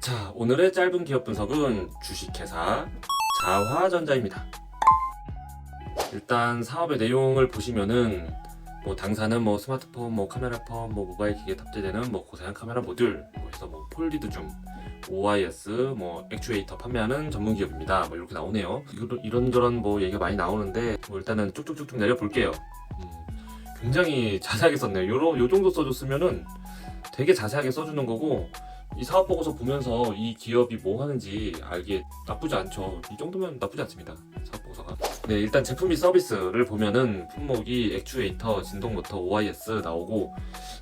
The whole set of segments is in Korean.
자, 오늘의 짧은 기업 분석은 주식회사 자화전자입니다. 일단 사업의 내용을 보시면은 당사는 스마트폰, 카메라폰, 모바일 기기에 탑재되는 고사양 카메라 모듈, 해서 폴리드 줌, OIS, 액추에이터 판매하는 전문 기업입니다. 이렇게 나오네요. 이런저런 얘기가 많이 나오는데 일단은 쭉쭉쭉쭉 내려볼게요. 굉장히 자세하게 썼네요. 요 정도 써줬으면은 되게 자세하게 써주는 거고, 이 사업 보고서 보면서 이 기업이 뭐 하는지 알기에 나쁘지 않죠. 이 정도면 나쁘지 않습니다. 사업 보고서가. 네, 일단 제품 및 서비스를 보면은 품목이 액추에이터, 진동 모터, OIS 나오고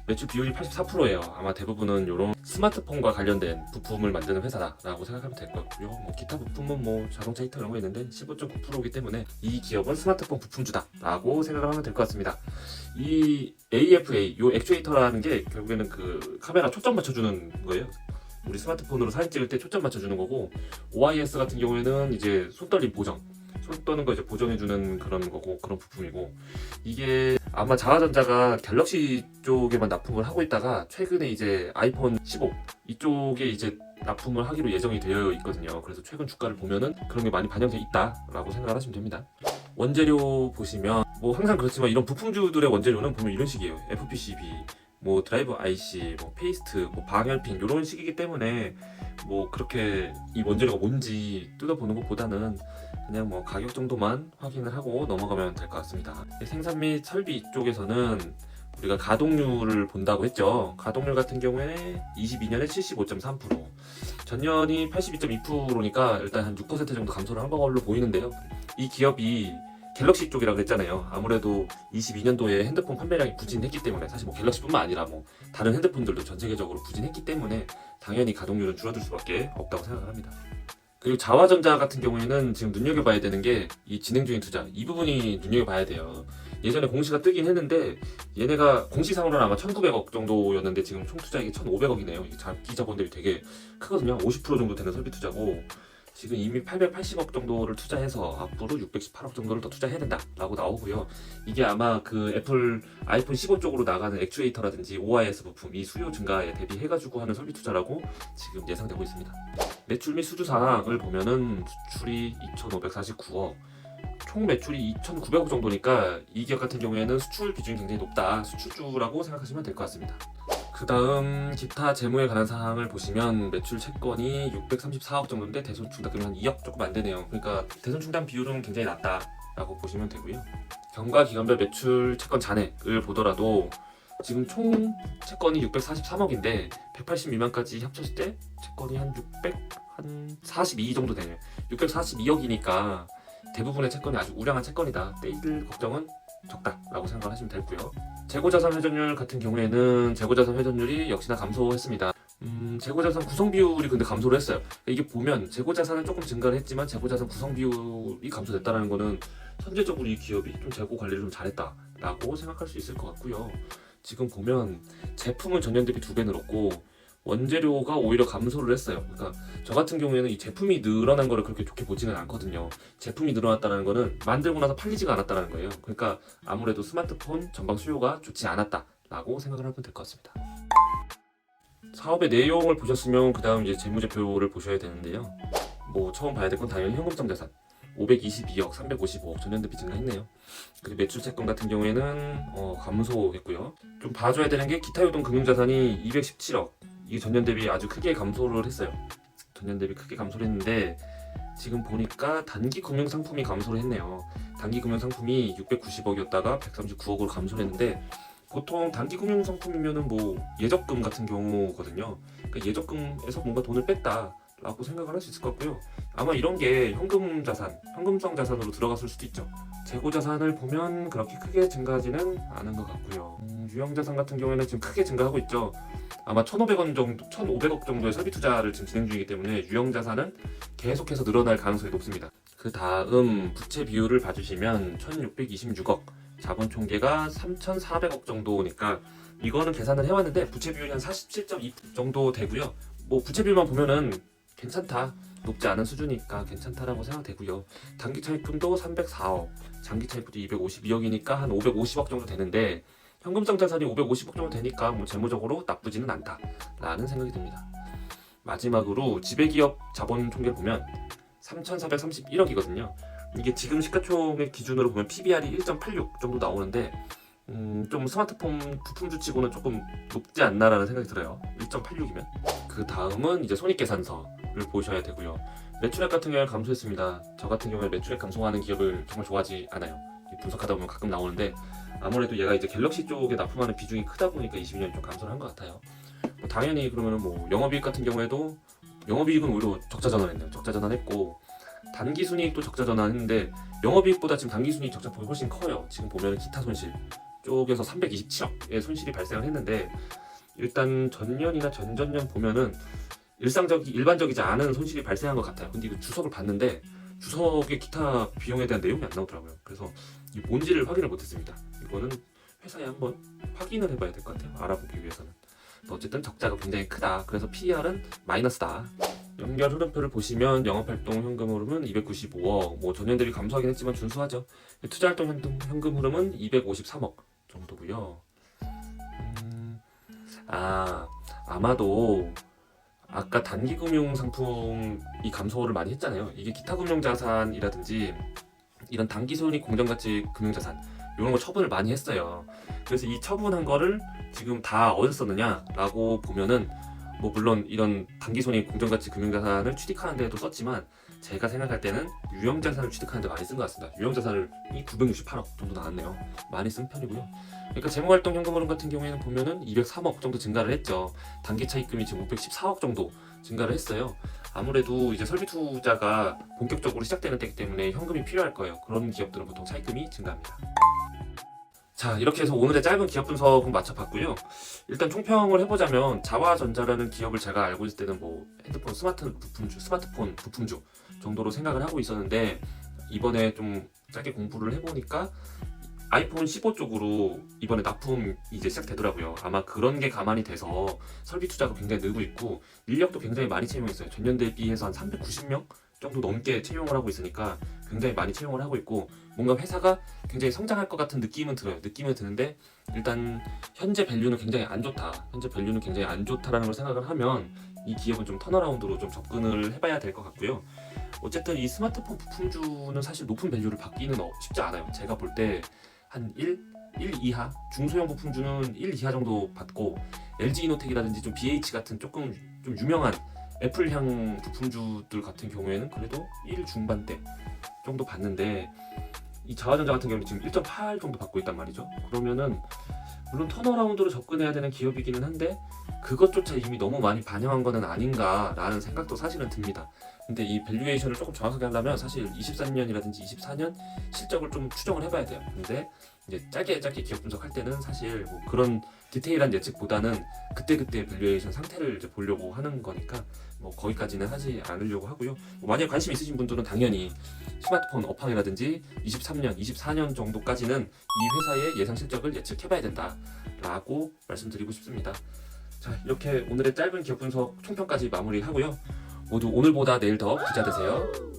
매출 비율이 84%예요. 아마 대부분은 이런 스마트폰과 관련된 부품을 만드는 회사다라고 생각하면 될 것 같고요. 기타 부품은 자동차 히터 이런 거 있는데 15.9%이기 때문에 이 기업은 스마트폰 부품주다라고 생각을 하면 될 것 같습니다. 이 AFA, 요 액추에이터라는 게 결국에는 그 카메라 초점 맞춰주는 거예요. 우리 스마트폰으로 사진 찍을 때 초점 맞춰주는 거고, OIS 같은 경우에는 이제 손떨림 보정, 손 떠는 거 이제 보정해주는 그런 거고, 그런 부품이고, 이게 아마 자화전자가 갤럭시 쪽에만 납품을 하고 있다가 최근에 이제 아이폰 15 이쪽에 이제 납품을 하기로 예정이 되어 있거든요. 그래서 최근 주가를 보면은 그런 게 많이 반영돼 있다라고 생각을 하시면 됩니다. 원재료 보시면 항상 그렇지만 이런 부품주들의 원재료는 보면 이런 식이에요. FPCB, 드라이브 IC, 페이스트, 방열핀 이런 식이기 때문에 그렇게 이 원재료가 뭔지 뜯어보는 것보다는 그냥 가격 정도만 확인을 하고 넘어가면 될 것 같습니다. 생산 및 설비 쪽에서는 우리가 가동률을 본다고 했죠. 가동률 같은 경우에 22년에 75.3%, 전년이 82.2%니까 일단 한 6% 정도 감소를 한 걸로 보이는데요. 이 기업이 갤럭시 쪽이라고 그랬잖아요. 아무래도 22년도에 핸드폰 판매량이 부진했기 때문에, 사실 갤럭시뿐만 아니라 다른 핸드폰들도 전 세계적으로 부진했기 때문에 당연히 가동률은 줄어들 수밖에 없다고 생각을 합니다. 그리고 자화전자 같은 경우에는 지금 눈여겨봐야 되는 게 이 진행 중인 투자, 이 부분이 눈여겨봐야 돼요. 예전에 공시가 뜨긴 했는데 얘네가 공시상으로는 아마 1900억 정도였는데 지금 총 투자액이 1500억이네요. 이 장기 자본 대비 되게 크거든요. 50% 정도 되는 설비 투자고, 지금 이미 880억 정도를 투자해서 앞으로 618억 정도를 더 투자해야 된다라고 나오고요. 이게 아마 그 애플 아이폰 15 쪽으로 나가는 액추에이터라든지 OIS 부품 이 수요 증가에 대비해가지고 하는 설비 투자라고 지금 예상되고 있습니다. 매출 및 수주 사항을 보면은 수출이 2,549억, 총 매출이 2,900억 정도니까 이 기업 같은 경우에는 수출 비중이 굉장히 높다, 수출주라고 생각하시면 될 것 같습니다. 그 다음 기타 재무에 관한 사항을 보시면 매출 채권이 634억 정도인데 대손 충당금이 한 2억 조금 안 되네요. 그러니까 대손 충당 비율은 굉장히 낮다라고 보시면 되고요. 경과 기간별 매출 채권 잔액을 보더라도 지금 총 채권이 643억인데 180 미만까지 합쳤을 때 채권이 한 642 정도 되네요. 642억이니까 대부분의 채권이 아주 우량한 채권이다. 떼일 걱정은 적다라고 생각을 하시면 되고요. 재고자산 회전율 같은 경우에는 재고자산 회전율이 역시나 감소했습니다. 재고자산 구성 비율이 근데 감소를 했어요. 이게 보면 재고자산은 조금 증가를 했지만 재고자산 구성 비율이 감소됐다는 거는 선제적으로 이 기업이 좀 재고 관리를 좀 잘했다라고 생각할 수 있을 것 같고요. 지금 보면 제품은 전년 대비 2배 늘었고 원재료가 오히려 감소를 했어요. 그러니까 저 같은 경우에는 이 제품이 늘어난 거를 그렇게 좋게 보지는 않거든요. 제품이 늘어났다는 거는 만들고 나서 팔리지가 않았다는 거예요. 그러니까 아무래도 스마트폰 전방 수요가 좋지 않았다라고 생각을 하면 될 것 같습니다. 사업의 내용을 보셨으면 그 다음 이제 재무제표를 보셔야 되는데요. 처음 봐야 될 건 당연히 현금성 자산 522억, 355억 전년 대비 증가했네요. 그리고 매출 채권 같은 경우에는 감소했고요. 좀 봐줘야 되는 게 기타 유동 금융자산이 217억, 이게 전년 대비 아주 크게 감소를 했어요. 전년 대비 크게 감소를 했는데 지금 보니까 단기 금융 상품이 감소를 했네요. 단기 금융 상품이 690억이었다가 139억으로 감소를 했는데, 보통 단기 금융 상품이면은 예적금 같은 경우거든요. 그러니까 예적금에서 뭔가 돈을 뺐다 라고 생각을 할 수 있을 것 같고요. 아마 이런 게 현금성 자산으로 들어갔을 수도 있죠. 재고 자산을 보면 그렇게 크게 증가하지는 않은 것 같고요. 유형 자산 같은 경우에는 지금 크게 증가하고 있죠. 아마 1,500억 정도의 설비 투자를 지금 진행 중이기 때문에 유형 자산은 계속해서 늘어날 가능성이 높습니다. 그 다음 부채 비율을 봐주시면 1,626억, 자본 총계가 3,400억 정도니까 이거는 계산을 해왔는데 부채 비율이 한 47.2 정도 되고요. 부채 비율만 보면은 괜찮다, 높지 않은 수준이니까 괜찮다라고 생각되고요. 단기 차입금도 304억, 장기 차입금도 252억이니까 한 550억 정도 되는데 현금성 자산이 550억 정도 되니까 재무적으로 나쁘지는 않다라는 생각이 듭니다. 마지막으로 지배기업 자본 총계를 보면 3,431억이거든요. 이게 지금 시가총액 기준으로 보면 PBR이 1.86 정도 나오는데 좀 스마트폰 부품주치고는 조금 높지 않나라는 생각이 들어요. 1.86이면. 그 다음은 이제 손익계산서를 보셔야 되고요. 매출액 같은 경우에 감소했습니다. 저 같은 경우에 매출액 감소하는 기업을 정말 좋아하지 않아요. 분석하다 보면 가끔 나오는데 아무래도 얘가 이제 갤럭시 쪽에 납품하는 비중이 크다 보니까 22년이 좀 감소를 한 것 같아요. 당연히 그러면은 뭐 영업이익 같은 경우에도 영업이익은 오히려 적자 전환했네요. 적자 전환했고 단기순이익도 적자 전환했는데 영업이익보다 지금 단기순이익 적자폭이 훨씬 커요. 지금 보면 기타 손실 쪽에서 327억의 손실이 발생을 했는데 일단 전년이나 전전년 보면은 일반적이지 않은 손실이 발생한 것 같아요. 근데 이거 주석을 봤는데 주석의 기타 비용에 대한 내용이 안 나오더라고요. 그래서 이 뭔지를 확인을 못했습니다. 이거는 회사에 한번 확인을 해봐야 될 것 같아요. 알아보기 위해서는. 어쨌든 적자가 굉장히 크다. 그래서 PER은 마이너스다. 연결 흐름표를 보시면 영업활동 현금 흐름은 295억, 뭐 전년 대비 감소하긴 했지만 준수하죠. 투자활동 현금 흐름은 253억 정도고요. 아마도 아까 단기금융 상품이 감소를 많이 했잖아요. 이게 기타 금융자산이라든지 이런 단기손익 공정가치 금융자산 이런 거 처분을 많이 했어요. 그래서 이 처분한 거를 지금 다 어디서 썼느냐라고 보면은 뭐 물론 이런 단기손익 공정가치 금융자산을 취득하는 데도 썼지만 제가 생각할 때는 유형자산을 취득하는 데 많이 쓴 것 같습니다. 유형자산이 968억 정도 나왔네요. 많이 쓴 편이고요. 그러니까 재무활동 현금흐름 같은 경우에는 보면은 203억 정도 증가를 했죠. 단기 차입금이 지금 514억 정도 증가를 했어요. 아무래도 이제 설비 투자가 본격적으로 시작되는 때이기 때문에 현금이 필요할 거예요. 그런 기업들은 보통 차입금이 증가합니다. 자, 이렇게 해서 오늘의 짧은 기업 분석은 마쳐봤고요. 일단 총평을 해보자면 자화전자라는 기업을 제가 알고 있을 때는 뭐 핸드폰 스마트폰 부품주 정도로 생각을 하고 있었는데 이번에 좀 짧게 공부를 해보니까 아이폰 15 쪽으로 이번에 납품 이제 시작되더라고요. 아마 그런 게 감안이 돼서 설비 투자가 굉장히 늘고 있고 인력도 굉장히 많이 채용했어요. 전년 대비해서 한 390명 정도 넘게 채용을 하고 있으니까 굉장히 많이 채용을 하고 있고 뭔가 회사가 굉장히 성장할 것 같은 느낌은 들어요. 느낌은 드는데 일단 현재 밸류는 굉장히 안 좋다. 현재 밸류는 굉장히 안 좋다라는 걸 생각을 하면 이 기업은 좀 턴어라운드로 좀 접근을 해봐야 될 것 같고요. 어쨌든 이 스마트폰 부품주는 사실 높은 밸류를 받기는 쉽지 않아요. 제가 볼 때 한 1 이하 중소형 부품주는 1 이하 정도 받고 LG이노텍이라든지 좀 BH 같은 조금 좀 유명한 애플향 부품주들 같은 경우에는 그래도 1 중반대 정도 받는데 이 자화전자 같은 경우는 지금 1.8 정도 받고 있단 말이죠. 그러면은 물론 턴어라운드로 접근해야 되는 기업이기는 한데 그것조차 이미 너무 많이 반영한 거는 아닌가라는 생각도 사실은 듭니다. 근데 이 밸류에이션을 조금 정확하게 하려면 사실 23년이라든지 24년 실적을 좀 추정을 해봐야 돼요. 근데 이제 짧게 기업 분석할 때는 사실 뭐 그런 디테일한 예측보다는 그때그때 밸류에이션 상태를 이제 보려고 하는 거니까 뭐 거기까지는 하지 않으려고 하고요. 뭐 만약에 관심 있으신 분들은 당연히 스마트폰 업황이라든지 23년, 24년 정도까지는 이 회사의 예상 실적을 예측해봐야 된다라고 말씀드리고 싶습니다. 자, 이렇게 오늘의 짧은 기업 분석 총평까지 마무리하고요. 모두 오늘보다 내일 더 부자 되세요.